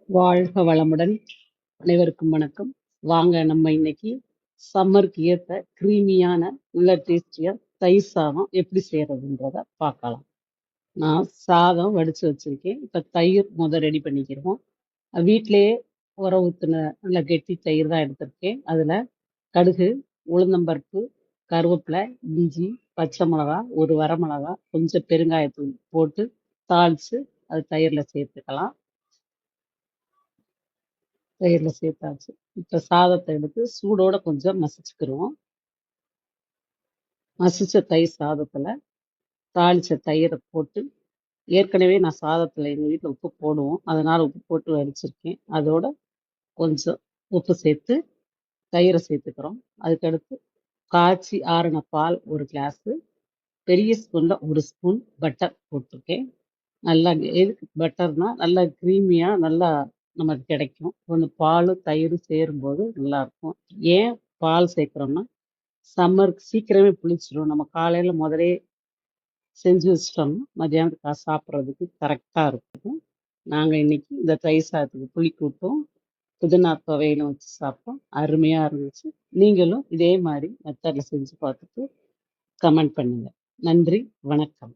வாழ்க வளமுடன். அனைவருக்கும் வணக்கம். வாங்க நம்ம இன்னைக்கு சம்மருக்கு ஏத்த கிரீமியான நல்ல டேஸ்டியா தயிர் சாதம் எப்படி செய்யறதுன்றத பார்க்கலாம். நான் சாதம் வடிச்சு வச்சிருக்கேன். இப்ப தயிர் ரெடி பண்ணிக்கிறோம். வீட்டிலேயே உர ஊத்துன நல்ல கெட்டி தயிர் தான் எடுத்திருக்கேன். அதுல கடுகு, உளுந்தம்பருப்பு, கருவேப்பிலை, இஞ்சி, பச்சை மிளகா, ஒரு வரமிளகா, கொஞ்சம் பெருங்காயத்தூள் போட்டு தாளிச்சு அது தயிர்ல சேர்த்துக்கலாம். தயிர்ல சேர்த்தாச்சு. இப்ப சாதத்தை எடுத்து சூடோட கொஞ்சம் மசிச்சுக்கிருவோம். மசிச்ச தயிர் சாதத்துல தாளிச்ச தயிரை போட்டு, ஏற்கனவே நான் சாதத்துல எங்க வீட்டுல உப்பு போடுவோம். அதனால உப்பு போட்டு வடிச்சிருக்கேன். அதோட கொஞ்சம் உப்பு சேர்த்து தயிரை சேர்த்துக்கிறோம். அதுக்கடுத்து காய்ச்சி ஆறின பால் ஒரு கிளாஸ், பெரிய ஸ்பூன்ல ஒரு ஸ்பூன் பட்டர் போட்டிருக்கேன். நல்லா எதுக்கு பட்டர்னா நல்லா கிரீமியா நல்லா நமக்கு கிடைக்கும். கொஞ்சம் பாலும் தயிரும் சேரும்போது நல்லா இருக்கும். ஏன் பால் சேர்க்கிறோம்னா, சம்மருக்கு சீக்கிரமே புளிச்சிடும். நம்ம காலையில முதலே செஞ்சு வச்சிட்டோம்னா மத்தியானத்துக்கு சாப்பிட்றதுக்கு கரெக்டா இருக்கும். நாங்க இன்னைக்கு இந்த தயிர் சாதத்துக்கு புளி கூட்டும் புதினா துவையலும் வச்சு சாப்பிட்டோம். அருமையா இருந்துச்சு. நீங்களும் இதே மாதிரி மெத்தட்ல செஞ்சு பார்த்துட்டு கமெண்ட் பண்ணுங்க. நன்றி, வணக்கம்.